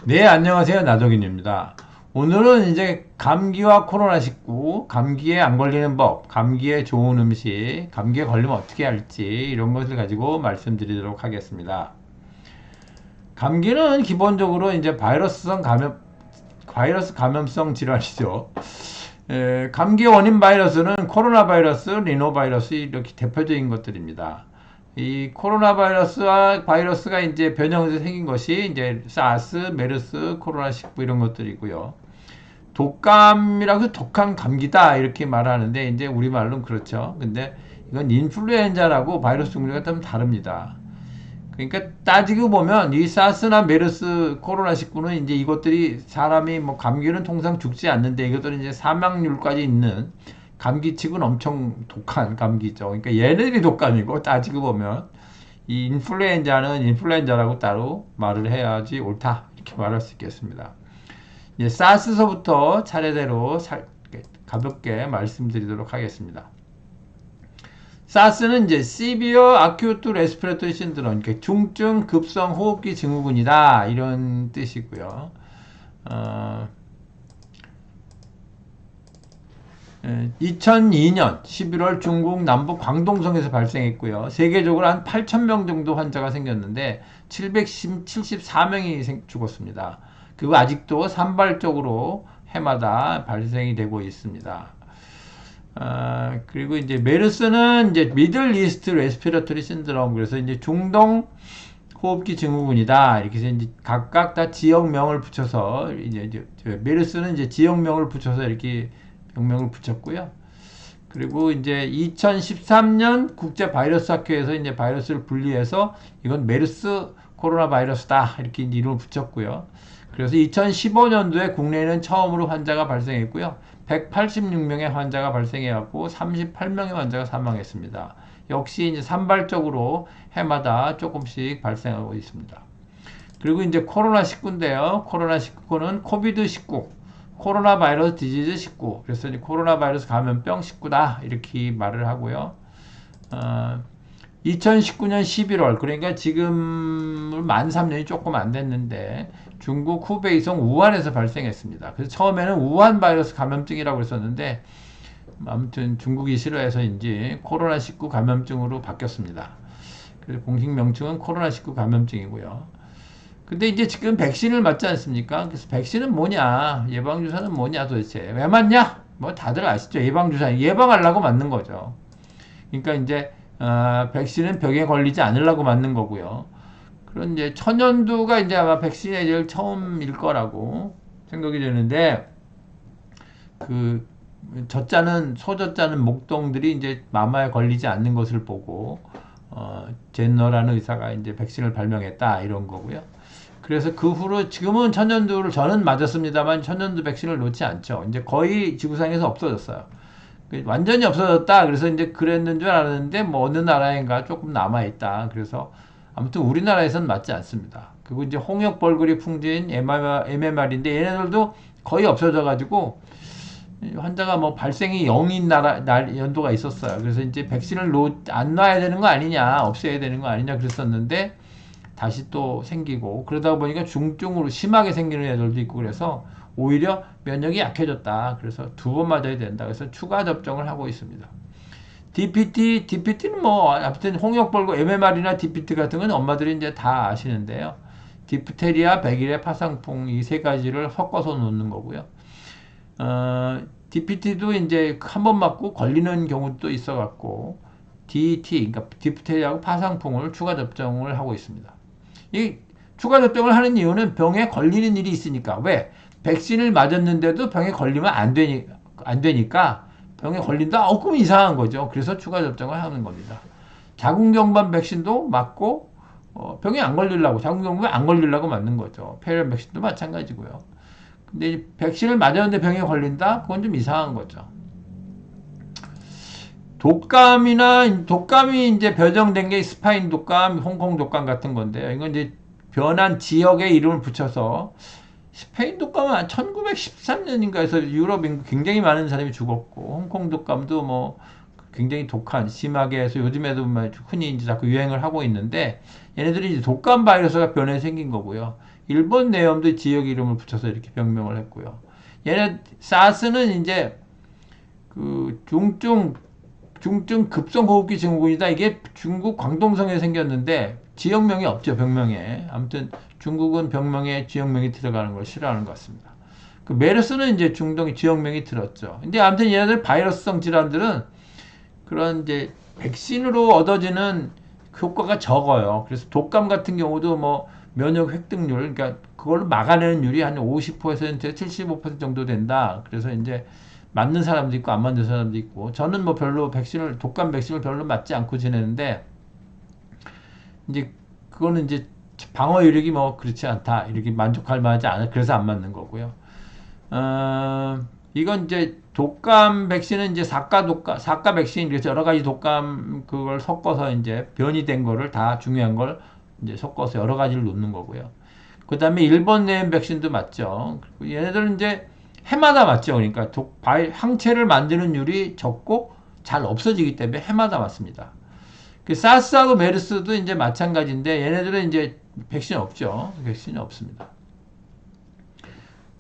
네, 안녕하세요. 나덕인입니다. 오늘은 이제 감기와 코로나19, 감기에 안 걸리는 법, 감기에 좋은 음식, 감기에 걸리면 어떻게 할지 이런 것을 가지고 말씀드리도록 하겠습니다. 감기는 기본적으로 이제 바이러스 감염성 질환이죠. 감기 원인 바이러스는 코로나 바이러스, 리노 바이러스 이렇게 대표적인 것들입니다. 이 코로나 바이러스가 이제 변형해서 생긴 것이 이제 사스, 메르스, 코로나19 이런 것들이고요. 독감이라고 해서 독한 감기다 이렇게 말하는데 이제 우리말로는 그렇죠. 근데 이건 인플루엔자라고 바이러스 종류가 좀 다릅니다. 그러니까 따지고 보면 이 사스나 메르스, 코로나19는 이제 이것들이 사람이 뭐 감기는 통상 죽지 않는데 이것들은 이제 사망률까지 있는 감기치고는 엄청 독한 감기죠. 그러니까 얘네들이 독감이고 따지고 보면 이 인플루엔자는 인플루엔자라고 따로 말을 해야지 옳다 이렇게 말할 수 있겠습니다. 이제 사스서부터 차례대로 가볍게 말씀드리도록 하겠습니다. 사스는 이제 Severe Acute Respiratory Syndrome, 그러니까 중증 급성 호흡기 증후군이다 이런 뜻이고요. 어, 2002년 11월 중국 남부 광동성에서 발생했고요. 세계적으로 한 8,000명 정도 환자가 생겼는데 774명이 죽었습니다. 그리고 아직도 산발적으로 해마다 발생이 되고 있습니다. 그리고 이제 메르스는 이제 미들 이스트 레스피러터리 신드롬, 그래서 이제 중동 호흡기 증후군이다 이렇게 해서 이제 각각 다 지역명을 붙여서 이제 메르스는 이제 지역명을 붙여서 이렇게 병명을 붙였고요. 그리고 이제 2013년 국제 바이러스 학회에서 이제 바이러스를 분리해서 이건 메르스 코로나 바이러스다 이렇게 이름을 붙였고요. 그래서 2015년도에 국내에는 처음으로 환자가 발생했고요. 186명의 환자가 발생해갖고 38명의 환자가 사망했습니다. 역시 이제 산발적으로 해마다 조금씩 발생하고 있습니다. 그리고 이제 코로나19인데요. 코로나19는 코비드19, 코로나 바이러스 디지즈 19. 그래서 이제 코로나 바이러스 감염병 19다. 이렇게 말을 하고요. 2019년 11월, 그러니까 지금 만 3년이 조금 안 됐는데 중국 후베이성 우한에서 발생했습니다. 그래서 처음에는 우한 바이러스 감염증이라고 했었는데 아무튼 중국이 싫어해서인지 코로나19 감염증으로 바뀌었습니다. 그래서 공식 명칭은 코로나19 감염증이고요. 근데 이제 지금 백신을 맞지 않습니까? 그래서 백신은 뭐냐? 예방주사는 뭐냐 도대체? 왜 맞냐? 뭐 다들 아시죠? 예방주사, 예방하려고 맞는 거죠. 그러니까 이제 백신은 병에 걸리지 않으려고 맞는 거고요. 그런 이제 천연두가 이제 아마 백신의 제일 처음일 거라고 생각이 되는데 그 소젖자는 목동들이 이제 마마에 걸리지 않는 것을 보고 젠너라는 의사가 이제 백신을 발명했다 이런 거고요. 그래서 그 후로 지금은 천연두를 저는 맞았습니다만 천연두 백신을 놓지 않죠. 이제 거의 지구상에서 없어졌어요. 완전히 없어졌다. 그래서 이제 그랬는 줄 알았는데 뭐 어느 나라인가 조금 남아 있다. 그래서 아무튼 우리나라에서는 맞지 않습니다. 그리고 이제 홍역 벌거리 풍진 MMR인데 얘네들도 거의 없어져 가지고 환자가 뭐 발생이 0인 연도가 있었어요. 그래서 이제 백신을 안 놔야 되는 거 아니냐, 없애야 되는 거 아니냐 그랬었는데 다시 또 생기고 그러다 보니까 중증으로 심하게 생기는 애들도 있고 그래서 오히려 면역이 약해졌다. 그래서 2번 맞아야 된다. 그래서 추가 접종을 하고 있습니다. DPT는 뭐 아무튼 홍역벌고 MMR이나 DPT 같은 건 엄마들이 이제 다 아시는데요. 디프테리아, 백일의 파상풍 이 세 가지를 섞어서 놓는 거고요. DPT도 이제 한 번 맞고 걸리는 경우도 있어 갖고 DT, 그러니까 디프테리아하고 파상풍을 추가 접종을 하고 있습니다. 이 추가 접종을 하는 이유는 병에 걸리는 일이 있으니까. 왜? 백신을 맞았는데도 병에 걸리면 안 되니까 병에 걸린다? 그럼 이상한 거죠. 그래서 추가 접종을 하는 겁니다. 자궁경반 백신도 맞고 병에 안 걸리려고 자궁경부에 안 걸리려고 맞는 거죠. 폐렴 백신도 마찬가지고요. 근데 백신을 맞았는데 병에 걸린다? 그건 좀 이상한 거죠. 독감이 이제 변형된 게 스파인 독감, 홍콩 독감 같은 건데요. 이건 이제 변한 지역의 이름을 붙여서 스페인 독감은 1913년인가에서 유럽 인구 굉장히 많은 사람이 죽었고 홍콩 독감도 뭐 굉장히 독한 심하게 해서 요즘에도 흔히 이제 자꾸 유행을 하고 있는데 얘네들이 이제 독감 바이러스가 변해 생긴 거고요. 일본 내염도 지역 이름을 붙여서 이렇게 병명을 했고요. 얘네 사스는 이제 그 중증 급성호흡기 증후군이다. 이게 중국 광동성에 생겼는데 지역명이 없죠, 병명에. 아무튼 중국은 병명에 지역명이 들어가는 걸 싫어하는 것 같습니다. 그 메르스는 이제 중동의 지역명이 들었죠. 근데 아무튼 얘네들 바이러스성 질환들은 그런 이제 백신으로 얻어지는 효과가 적어요. 그래서 독감 같은 경우도 뭐 면역 획득률, 그러니까 그걸 막아내는 율이 한 50%에서 75% 정도 된다. 그래서 이제 맞는 사람도 있고 안 맞는 사람도 있고, 저는 뭐 별로 독감 백신을 별로 맞지 않고 지내는데, 이제 그거는 이제 방어 이력이 뭐 그렇지 않다, 이렇게 만족할 만하지 않아, 그래서 안 맞는 거고요. 이건 이제 독감 백신은 이제 사가 백신, 그래서 여러 가지 독감 그걸 섞어서 이제 변이된 거를 다 중요한 걸 이제 섞어서 여러 가지를 놓는 거고요. 그 다음에 일본 내염 백신도 맞죠. 얘네들은 이제 해마다 맞죠. 그러니까 항체를 만드는 율이 적고 잘 없어지기 때문에 해마다 맞습니다. 그 사스하고 메르스도 이제 마찬가지인데 얘네들은 이제 백신 없죠. 백신이 없습니다.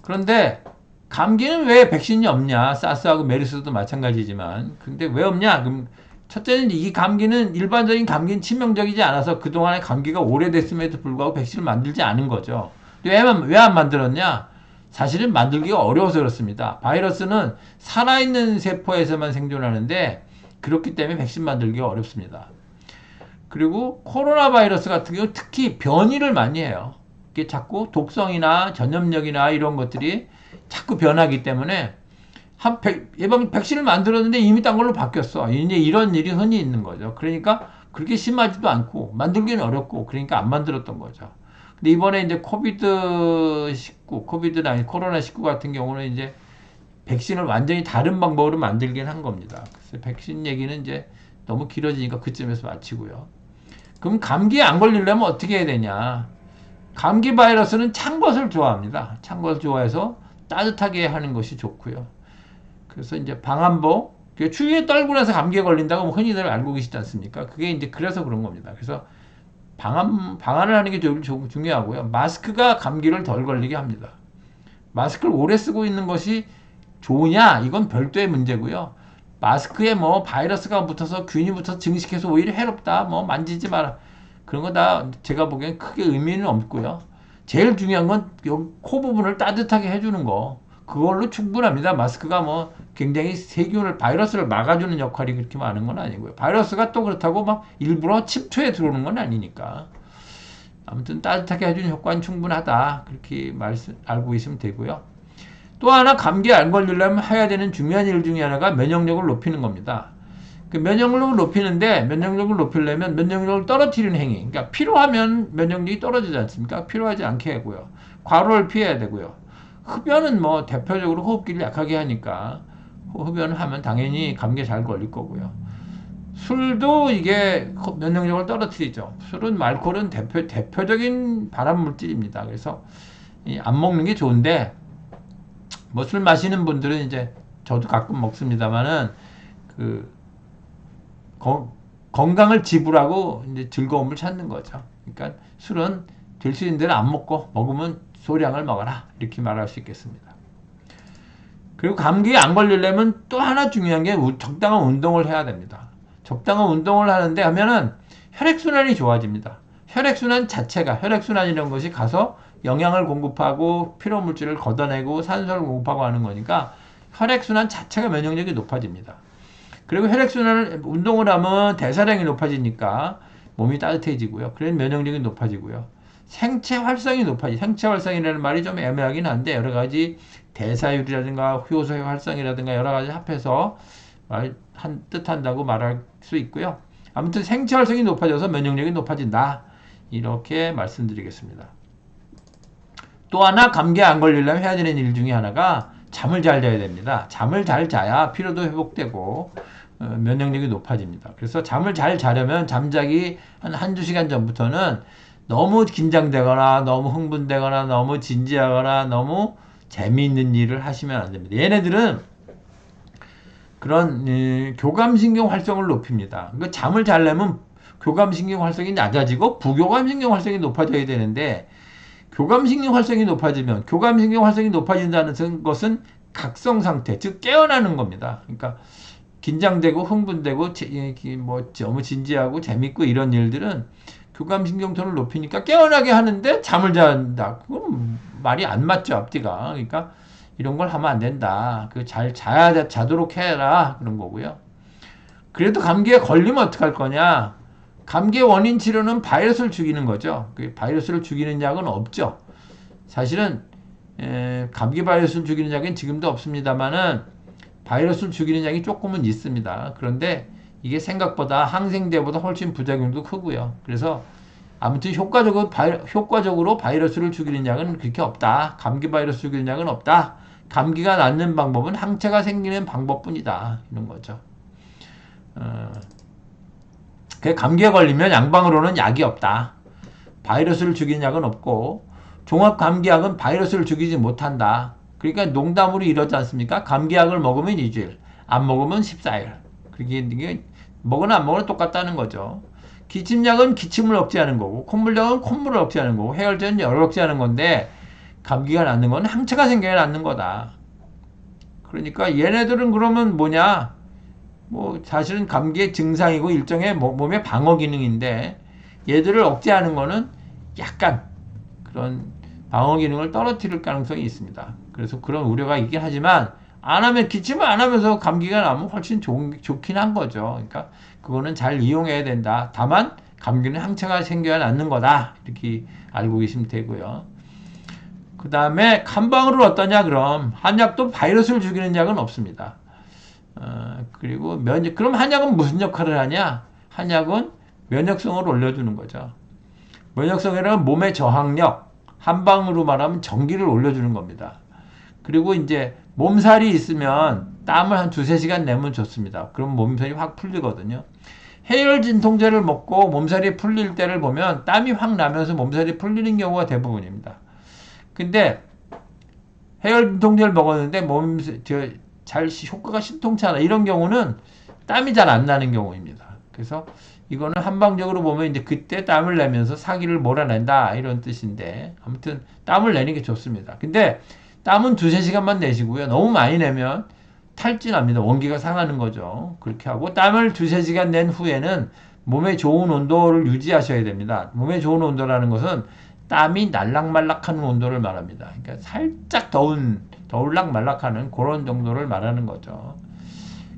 그런데 감기는 왜 백신이 없냐? 사스하고 메르스도 마찬가지지만. 근데 왜 없냐? 그럼 첫째는 이 감기는 일반적인 감기는 치명적이지 않아서 그동안에 감기가 오래됐음에도 불구하고 백신을 만들지 않은 거죠. 왜 안 만들었냐? 사실은 만들기가 어려워서 그렇습니다. 바이러스는 살아있는 세포에서만 생존하는데 그렇기 때문에 백신 만들기가 어렵습니다. 그리고 코로나 바이러스 같은 경우 특히 변이를 많이 해요. 이게 자꾸 독성이나 전염력이나 이런 것들이 자꾸 변하기 때문에 백신을 만들었는데 이미 딴 걸로 바뀌었어. 이제 이런 일이 흔히 있는 거죠. 그러니까 그렇게 심하지도 않고 만들기는 어렵고 그러니까 안 만들었던 거죠. 근데 이번에 이제 코로나19 같은 경우는 이제 백신을 완전히 다른 방법으로 만들긴 한 겁니다. 그래서 백신 얘기는 이제 너무 길어지니까 그쯤에서 마치고요. 그럼 감기에 안 걸리려면 어떻게 해야 되냐? 감기 바이러스는 찬 것을 좋아합니다. 찬 것을 좋아해서 따뜻하게 하는 것이 좋고요. 그래서 이제 방한복, 추위에 떨고 나서 감기에 걸린다고 뭐 흔히들 알고 계시지 않습니까? 그게 이제 그래서 그런 겁니다. 그래서 방한을 하는 게 중요하고요. 마스크가 감기를 덜 걸리게 합니다. 마스크를 오래 쓰고 있는 것이 좋으냐? 이건 별도의 문제고요. 마스크에 뭐 바이러스가 붙어서 균이 붙어서 증식해서 오히려 해롭다. 뭐 만지지 마라. 그런 거 다 제가 보기엔 크게 의미는 없고요. 제일 중요한 건 코 부분을 따뜻하게 해주는 거. 그걸로 충분합니다. 마스크가 뭐 굉장히 세균을, 바이러스를 막아주는 역할이 그렇게 많은 건 아니고요. 바이러스가 또 그렇다고 막 일부러 침투해 들어오는 건 아니니까. 아무튼 따뜻하게 해주는 효과는 충분하다. 그렇게 알고 있으면 되고요. 또 하나 감기에 안 걸리려면 해야 되는 중요한 일 중에 하나가 면역력을 높이는 겁니다. 그 면역력을 높이는데 면역력을 높이려면 면역력을 떨어뜨리는 행위. 그러니까 필요하면 면역력이 떨어지지 않습니까? 필요하지 않게 하고요. 과로를 피해야 되고요. 흡연은 뭐 대표적으로 호흡기를 약하게 하니까 흡연을 하면 당연히 감기에 잘 걸릴 거고요. 술도 이게 면역력을 떨어뜨리죠. 술은 알코올은 대표적인 발암 물질입니다. 그래서 안 먹는 게 좋은데 뭐 술 마시는 분들은 이제 저도 가끔 먹습니다만은 건강을 지불하고 이제 즐거움을 찾는 거죠. 그러니까 술은 될 수 있는 대로 안 먹으면 소량을 먹어라. 이렇게 말할 수 있겠습니다. 그리고 감기에 안 걸리려면 또 하나 중요한 게 적당한 운동을 해야 됩니다. 적당한 운동을 하면은 혈액순환이 좋아집니다. 혈액순환 자체가, 혈액순환이라는 것이 가서 영양을 공급하고 피로물질을 걷어내고 산소를 공급하고 하는 거니까 혈액순환 자체가 면역력이 높아집니다. 그리고 운동을 하면 대사량이 높아지니까 몸이 따뜻해지고요. 그래서 면역력이 높아지고요. 생체 활성이라는 말이 좀 애매하긴 한데 여러 가지 대사율이라든가 효소 활성이라든가 여러 가지 합해서 뜻한다고 말할 수 있고요. 아무튼 생체 활성이 높아져서 면역력이 높아진다. 이렇게 말씀드리겠습니다. 또 하나 감기에 안 걸리려면 해야 되는 일 중에 하나가 잠을 잘 자야 됩니다. 잠을 잘 자야 피로도 회복되고 면역력이 높아집니다. 그래서 잠을 잘 자려면 잠자기 한두 시간 전부터는 너무 긴장되거나 너무 흥분되거나 너무 진지하거나 너무 재미있는 일을 하시면 안 됩니다. 얘네들은 그런 교감신경 활성을 높입니다. 그러니까 잠을 자려면 교감신경 활성이 낮아지고 부교감신경 활성이 높아져야 되는데 교감신경 활성이 높아지면, 교감신경 활성이 높아진다는 것은 각성 상태, 즉 깨어나는 겁니다. 그러니까 긴장되고 흥분되고 너무 진지하고 재밌고 이런 일들은 교감신경통을 높이니까 깨어나게 하는데 잠을 잔다. 그건 말이 안 맞죠, 앞뒤가. 그러니까 이런 걸 하면 안 된다. 잘 자도록 해라, 그런 거고요. 그래도 감기에 걸리면 어떡할 거냐? 감기의 원인 치료는 바이러스를 죽이는 거죠. 바이러스를 죽이는 약은 없죠. 사실은 감기 바이러스를 죽이는 약은 지금도 없습니다만은 바이러스를 죽이는 약이 조금은 있습니다. 그런데 이게 생각보다 항생제보다 훨씬 부작용도 크고요. 그래서 아무튼 효과적으로 바이러스를 죽이는 약은 그렇게 없다. 감기 바이러스 죽이는 약은 없다. 감기가 낫는 방법은 항체가 생기는 방법뿐이다. 이런 거죠. 감기에 걸리면 양방으로는 약이 없다. 바이러스를 죽이는 약은 없고 종합감기약은 바이러스를 죽이지 못한다. 그러니까 농담으로 이러지 않습니까? 감기약을 먹으면 2주일, 안 먹으면 14일. 그게 먹으나 안 먹으나 똑같다는 거죠. 기침약은 기침을 억제하는 거고, 콧물약은 콧물을 억제하는 거고, 해열제는 열을 억제하는 건데 감기가 낫는 건 항체가 생겨야 낫는 거다. 그러니까 얘네들은 그러면 뭐냐? 사실은 감기의 증상이고 일종의 몸의 방어 기능인데 얘들을 억제하는 거는 약간 그런 방어 기능을 떨어뜨릴 가능성이 있습니다. 그래서 그런 우려가 있긴 하지만 기침을 안 하면서 감기가 나면 훨씬 좋긴 한 거죠. 그러니까 그거는 잘 이용해야 된다. 다만 감기는 항체가 생겨야 낫는 거다. 이렇게 알고 계시면 되고요. 그 다음에 한방으로 어떠냐 그럼 한약도 바이러스를 죽이는 약은 없습니다. 그리고 그럼 한약은 무슨 역할을 하냐? 한약은 면역성을 올려주는 거죠. 면역성이라는 몸의 저항력, 한방으로 말하면 전기를 올려주는 겁니다. 그리고 이제 몸살이 있으면 땀을 한 2-3시간 내면 좋습니다. 그럼 몸살이 확 풀리거든요. 해열 진통제를 먹고 몸살이 풀릴 때를 보면 땀이 확 나면서 몸살이 풀리는 경우가 대부분입니다. 근데 해열 진통제를 먹었는데 효과가 신통치 않아. 이런 경우는 땀이 잘 안 나는 경우입니다. 그래서 이거는 한방적으로 보면 이제 그때 땀을 내면서 사기를 몰아낸다 이런 뜻인데 아무튼 땀을 내는 게 좋습니다. 근데 땀은 2-3시간만 내시고요. 너무 많이 내면 탈진합니다. 원기가 상하는 거죠. 그렇게 하고 땀을 2-3시간 낸 후에는 몸에 좋은 온도를 유지하셔야 됩니다. 몸에 좋은 온도라는 것은 땀이 날락말락하는 온도를 말합니다. 그러니까 살짝 더울락말락하는 그런 정도를 말하는 거죠.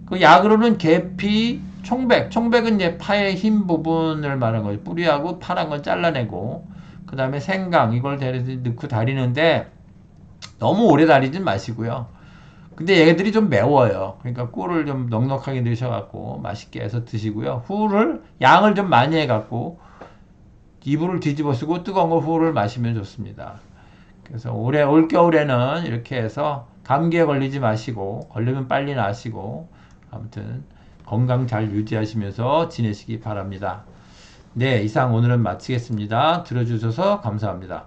그 약으로는 계피, 총백은 이제 파의 흰 부분을 말하는 거죠. 뿌리하고 파란 건 잘라내고, 그 다음에 생강, 이걸 넣고 다리는데, 너무 오래 다리진 마시고요. 근데 얘들이 좀 매워요. 그러니까 꿀을 좀 넉넉하게 넣으셔갖고, 맛있게 해서 드시고요. 양을 좀 많이 해갖고, 이불을 뒤집어 쓰고 뜨거운 거 후를 마시면 좋습니다. 그래서 올겨울에는 이렇게 해서 감기에 걸리지 마시고, 걸리면 빨리 나시고, 아무튼 건강 잘 유지하시면서 지내시기 바랍니다. 네, 이상 오늘은 마치겠습니다. 들어주셔서 감사합니다.